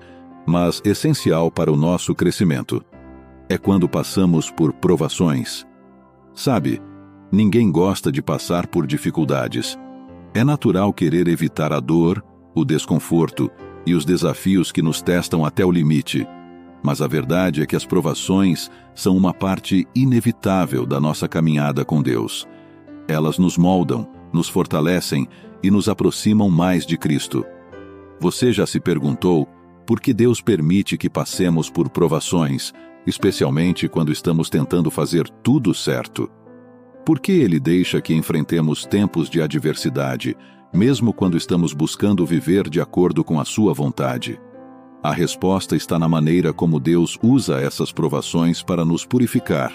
mas essencial para o nosso crescimento. É quando passamos por provações. Sabe, ninguém gosta de passar por dificuldades. É natural querer evitar a dor, o desconforto e os desafios que nos testam até o limite. Mas a verdade é que as provações são uma parte inevitável da nossa caminhada com Deus. Elas nos moldam, nos fortalecem e nos aproximam mais de Cristo. Você já se perguntou por que Deus permite que passemos por provações, especialmente quando estamos tentando fazer tudo certo? Por que Ele deixa que enfrentemos tempos de adversidade, mesmo quando estamos buscando viver de acordo com a sua vontade? A resposta está na maneira como Deus usa essas provações para nos purificar,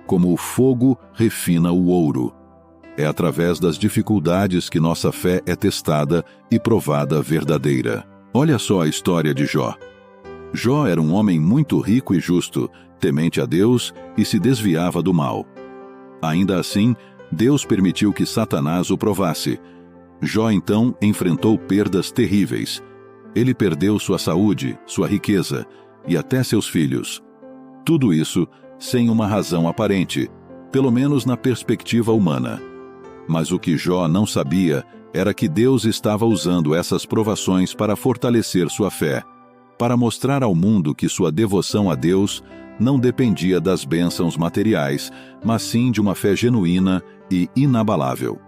como o fogo refina o ouro. É através das dificuldades que nossa fé é testada e provada verdadeira. Olha só a história de Jó. Jó era um homem muito rico e justo, temente a Deus e se desviava do mal. Ainda assim, Deus permitiu que Satanás o provasse. Jó então enfrentou perdas terríveis. Ele perdeu sua saúde, sua riqueza e até seus filhos. Tudo isso sem uma razão aparente, pelo menos na perspectiva humana. Mas o que Jó não sabia era que Deus estava usando essas provações para fortalecer sua fé, para mostrar ao mundo que sua devoção a Deus não dependia das bênçãos materiais, mas sim de uma fé genuína e inabalável.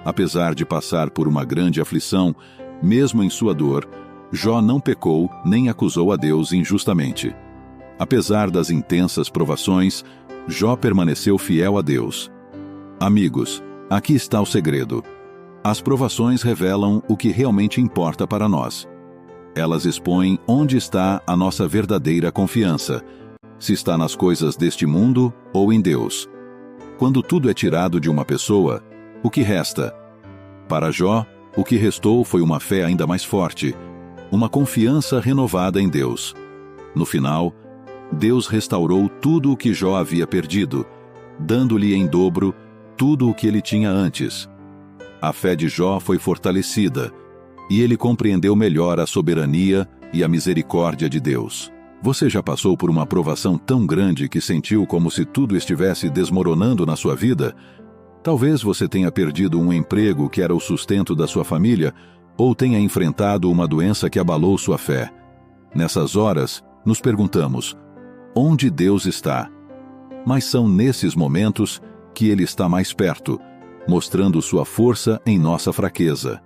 Apesar de passar por uma grande aflição, mesmo em sua dor, Jó não pecou nem acusou a Deus injustamente. Apesar das intensas provações, Jó permaneceu fiel a Deus. Amigos, aqui está o segredo. As provações revelam o que realmente importa para nós. Elas expõem onde está a nossa verdadeira confiança, se está nas coisas deste mundo ou em Deus. Quando tudo é tirado de uma pessoa, o que resta? Para Jó, o que restou foi uma fé ainda mais forte, uma confiança renovada em Deus. No final, Deus restaurou tudo o que Jó havia perdido, dando-lhe em dobro tudo o que ele tinha antes. A fé de Jó foi fortalecida, e ele compreendeu melhor a soberania e a misericórdia de Deus. Você já passou por uma provação tão grande que sentiu como se tudo estivesse desmoronando na sua vida? Talvez você tenha perdido um emprego que era o sustento da sua família, ou tenha enfrentado uma doença que abalou sua fé. Nessas horas, nos perguntamos: onde Deus está? Mas são nesses momentos que Ele está mais perto, mostrando sua força em nossa fraqueza.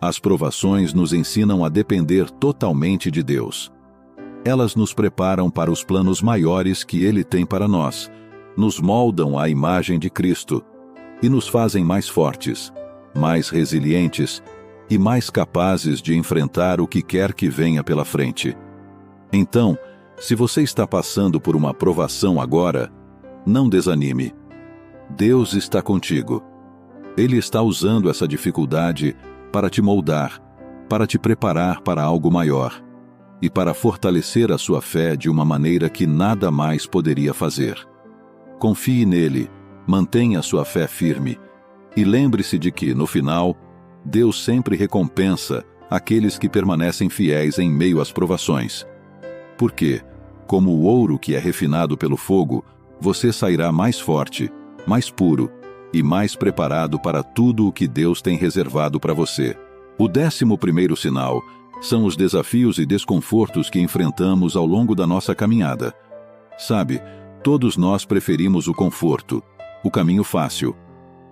As provações nos ensinam a depender totalmente de Deus. Elas nos preparam para os planos maiores que Ele tem para nós, nos moldam à imagem de Cristo e nos fazem mais fortes, mais resilientes e mais capazes de enfrentar o que quer que venha pela frente. Então, se você está passando por uma provação agora, não desanime. Deus está contigo. Ele está usando essa dificuldade para te moldar, para te preparar para algo maior e para fortalecer a sua fé de uma maneira que nada mais poderia fazer. Confie nele, mantenha sua fé firme e lembre-se de que, no final, Deus sempre recompensa aqueles que permanecem fiéis em meio às provações. Porque, como o ouro que é refinado pelo fogo, você sairá mais forte, mais puro e mais preparado para tudo o que Deus tem reservado para você. O 11º sinal são os desafios e desconfortos que enfrentamos ao longo da nossa caminhada. Sabe, todos nós preferimos o conforto, o caminho fácil.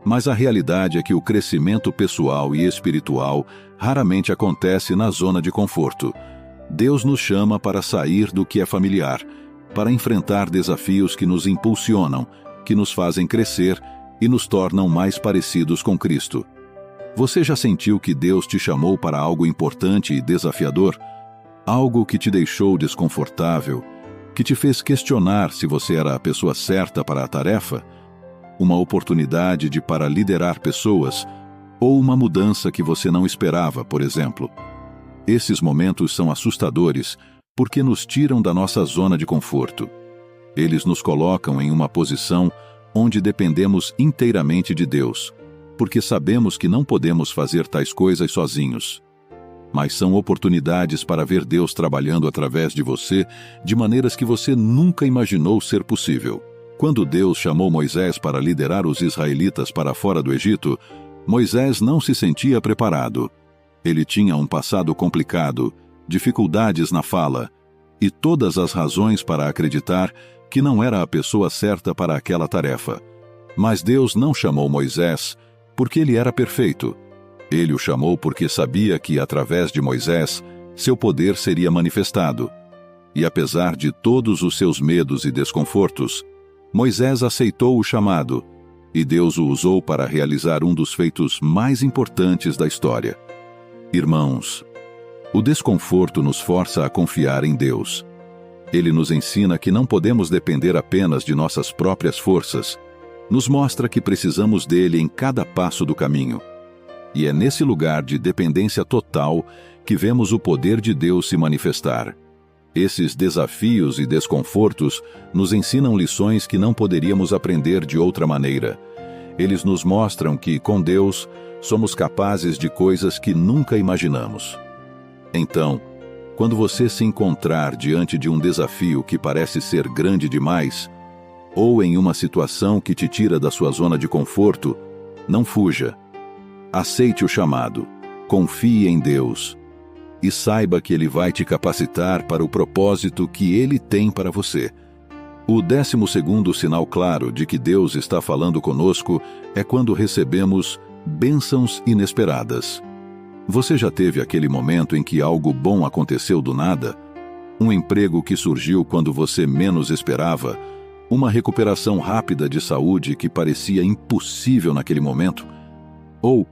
Mas a realidade é que o crescimento pessoal e espiritual raramente acontece na zona de conforto. Deus nos chama para sair do que é familiar, para enfrentar desafios que nos impulsionam, que nos fazem crescer e nos tornam mais parecidos com Cristo. Você já sentiu que Deus te chamou para algo importante e desafiador? Algo que te deixou desconfortável, que te fez questionar se você era a pessoa certa para a tarefa? Uma oportunidade para liderar pessoas, ou uma mudança que você não esperava, por exemplo. Esses momentos são assustadores porque nos tiram da nossa zona de conforto. Eles nos colocam em uma posição onde dependemos inteiramente de Deus, porque sabemos que não podemos fazer tais coisas sozinhos. Mas são oportunidades para ver Deus trabalhando através de você de maneiras que você nunca imaginou ser possível. Quando Deus chamou Moisés para liderar os israelitas para fora do Egito, Moisés não se sentia preparado. Ele tinha um passado complicado, dificuldades na fala, e todas as razões para acreditar que não era a pessoa certa para aquela tarefa. Mas Deus não chamou Moisés porque ele era perfeito. Ele o chamou porque sabia que, através de Moisés, seu poder seria manifestado. E apesar de todos os seus medos e desconfortos, Moisés aceitou o chamado, e Deus o usou para realizar um dos feitos mais importantes da história. Irmãos, o desconforto nos força a confiar em Deus. Ele nos ensina que não podemos depender apenas de nossas próprias forças. Nos mostra que precisamos dele em cada passo do caminho. E é nesse lugar de dependência total que vemos o poder de Deus se manifestar. Esses desafios e desconfortos nos ensinam lições que não poderíamos aprender de outra maneira. Eles nos mostram que, com Deus, somos capazes de coisas que nunca imaginamos. Então, quando você se encontrar diante de um desafio que parece ser grande demais, ou em uma situação que te tira da sua zona de conforto, não fuja. Aceite o chamado, confie em Deus e saiba que Ele vai te capacitar para o propósito que Ele tem para você. O 12º sinal claro de que Deus está falando conosco é quando recebemos bênçãos inesperadas. Você já teve aquele momento em que algo bom aconteceu do nada? Um emprego que surgiu quando você menos esperava? Uma recuperação rápida de saúde que parecia impossível naquele momento? Ou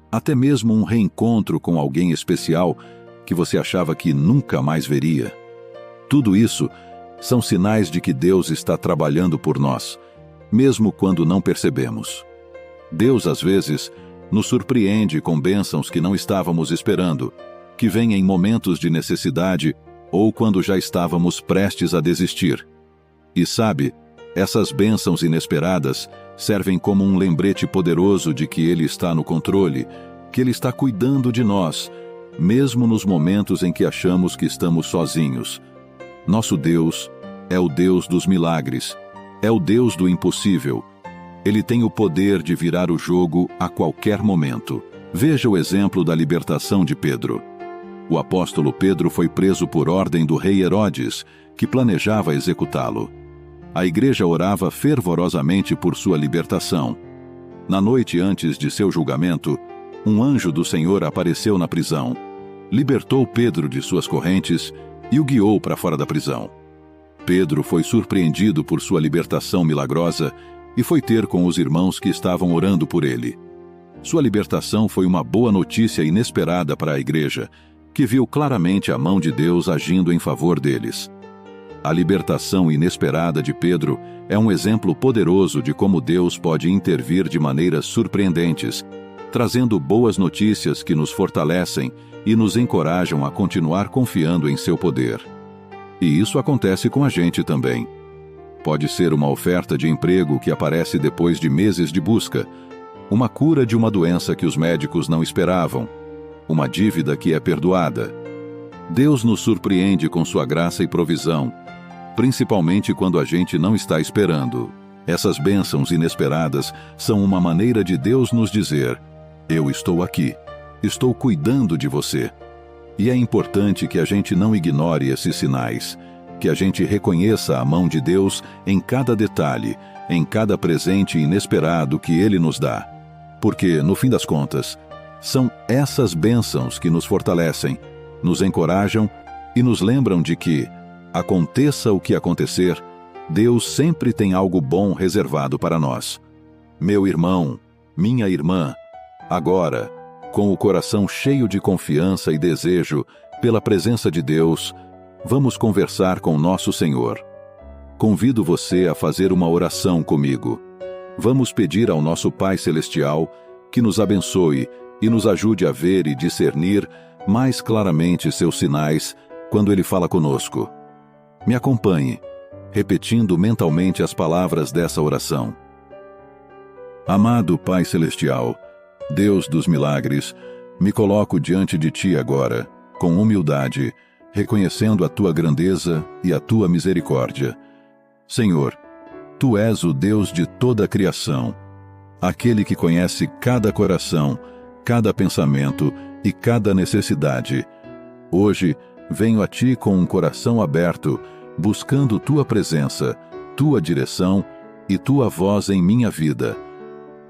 até mesmo um reencontro com alguém especial que você achava que nunca mais veria? Tudo isso são sinais de que Deus está trabalhando por nós, mesmo quando não percebemos. Deus, às vezes, nos surpreende com bênçãos que não estávamos esperando, que vêm em momentos de necessidade ou quando já estávamos prestes a desistir. E sabe, essas bênçãos inesperadas servem como um lembrete poderoso de que Ele está no controle, que Ele está cuidando de nós, mesmo nos momentos em que achamos que estamos sozinhos. Nosso Deus é o Deus dos milagres, é o Deus do impossível. Ele tem o poder de virar o jogo a qualquer momento. Veja o exemplo da libertação de Pedro. O apóstolo Pedro foi preso por ordem do rei Herodes, que planejava executá-lo. A igreja orava fervorosamente por sua libertação. Na noite antes de seu julgamento, um anjo do Senhor apareceu na prisão, libertou Pedro de suas correntes e o guiou para fora da prisão. Pedro foi surpreendido por sua libertação milagrosa e foi ter com os irmãos que estavam orando por ele. Sua libertação foi uma boa notícia inesperada para a igreja, que viu claramente a mão de Deus agindo em favor deles. A libertação inesperada de Pedro é um exemplo poderoso de como Deus pode intervir de maneiras surpreendentes, trazendo boas notícias que nos fortalecem e nos encorajam a continuar confiando em seu poder. E isso acontece com a gente também. Pode ser uma oferta de emprego que aparece depois de meses de busca, uma cura de uma doença que os médicos não esperavam, uma dívida que é perdoada. Deus nos surpreende com sua graça e provisão, principalmente quando a gente não está esperando. Essas bênçãos inesperadas são uma maneira de Deus nos dizer: eu estou aqui, estou cuidando de você. E é importante que a gente não ignore esses sinais, que a gente reconheça a mão de Deus em cada detalhe, em cada presente inesperado que Ele nos dá. Porque, no fim das contas, são essas bênçãos que nos fortalecem, nos encorajam e nos lembram de que, aconteça o que acontecer, Deus sempre tem algo bom reservado para nós. Meu irmão, minha irmã, agora, com o coração cheio de confiança e desejo pela presença de Deus, vamos conversar com nosso Senhor. Convido você a fazer uma oração comigo. Vamos pedir ao nosso Pai Celestial que nos abençoe e nos ajude a ver e discernir mais claramente seus sinais quando Ele fala conosco. Me acompanhe, repetindo mentalmente as palavras dessa oração. Amado Pai Celestial, Deus dos milagres, me coloco diante de Ti agora, com humildade, reconhecendo a Tua grandeza e a Tua misericórdia. Senhor, Tu és o Deus de toda a criação, aquele que conhece cada coração, cada pensamento e cada necessidade. Hoje, venho a Ti com um coração aberto, buscando Tua presença, Tua direção e Tua voz em minha vida.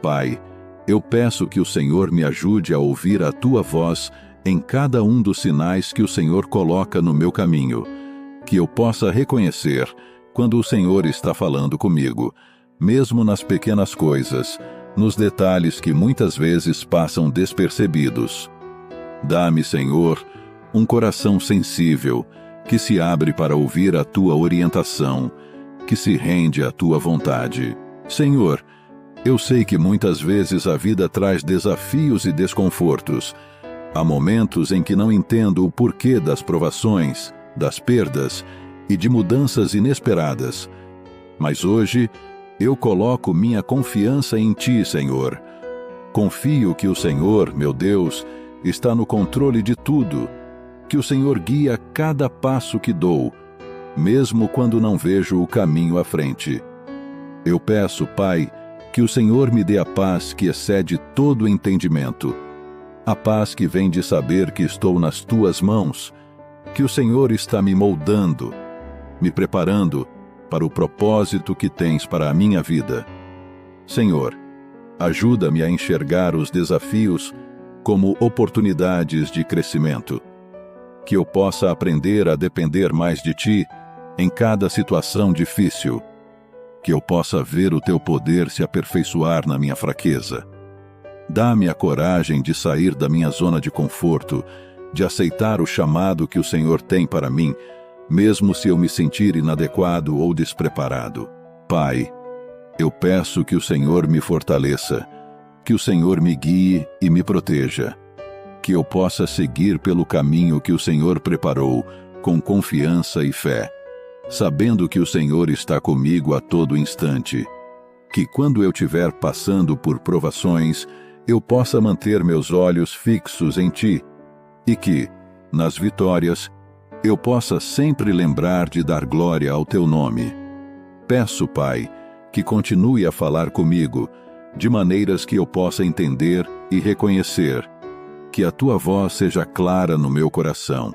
Pai, eu peço que o Senhor me ajude a ouvir a Tua voz em cada um dos sinais que o Senhor coloca no meu caminho, que eu possa reconhecer quando o Senhor está falando comigo, mesmo nas pequenas coisas, nos detalhes que muitas vezes passam despercebidos. Dá-me, Senhor, um coração sensível, que se abre para ouvir a Tua orientação, que se rende à Tua vontade. Senhor, eu sei que muitas vezes a vida traz desafios e desconfortos. Há momentos em que não entendo o porquê das provações, das perdas e de mudanças inesperadas. Mas hoje, eu coloco minha confiança em Ti, Senhor. Confio que o Senhor, meu Deus, está no controle de tudo, que o Senhor guia cada passo que dou, mesmo quando não vejo o caminho à frente. Eu peço, Pai, que o Senhor me dê a paz que excede todo entendimento, a paz que vem de saber que estou nas Tuas mãos, que o Senhor está me moldando, me preparando para o propósito que Tens para a minha vida. Senhor, ajuda-me a enxergar os desafios como oportunidades de crescimento, que eu possa aprender a depender mais de Ti em cada situação difícil, que eu possa ver o Teu poder se aperfeiçoar na minha fraqueza. Dá-me a coragem de sair da minha zona de conforto, de aceitar o chamado que o Senhor tem para mim, mesmo se eu me sentir inadequado ou despreparado. Pai, eu peço que o Senhor me fortaleça, que o Senhor me guie e me proteja, que eu possa seguir pelo caminho que o Senhor preparou, com confiança e fé, sabendo que o Senhor está comigo a todo instante, que quando eu estiver passando por provações, eu possa manter meus olhos fixos em Ti, e que, nas vitórias, eu possa sempre lembrar de dar glória ao Teu nome. Peço, Pai, que continue a falar comigo, de maneiras que eu possa entender e reconhecer, que a Tua voz seja clara no meu coração,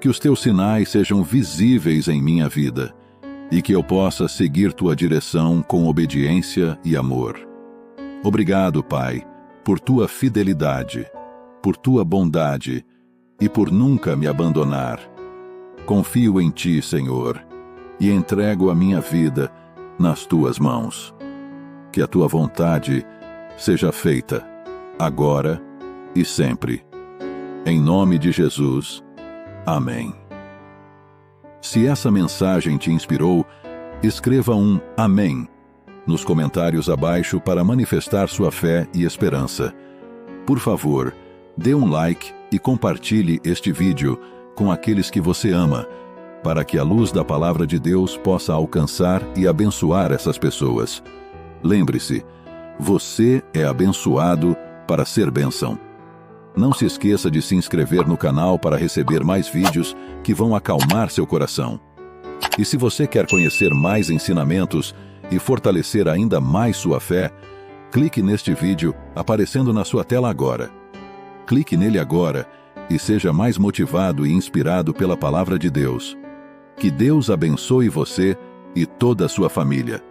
que os Teus sinais sejam visíveis em minha vida, e que eu possa seguir Tua direção com obediência e amor. Obrigado, Pai, por Tua fidelidade, por Tua bondade e por nunca me abandonar. Confio em Ti, Senhor, e entrego a minha vida nas Tuas mãos. Que a Tua vontade seja feita, agora e sempre. Em nome de Jesus. Amém. Se essa mensagem te inspirou, escreva um Amém nos comentários abaixo para manifestar sua fé e esperança. Por favor, dê um like e compartilhe este vídeo com aqueles que você ama, para que a luz da Palavra de Deus possa alcançar e abençoar essas pessoas. Lembre-se, você é abençoado para ser bênção. Não se esqueça de se inscrever no canal para receber mais vídeos que vão acalmar seu coração. E se você quer conhecer mais ensinamentos, e fortalecer ainda mais sua fé, clique neste vídeo aparecendo na sua tela agora. Clique nele agora e seja mais motivado e inspirado pela palavra de Deus. Que Deus abençoe você e toda a sua família.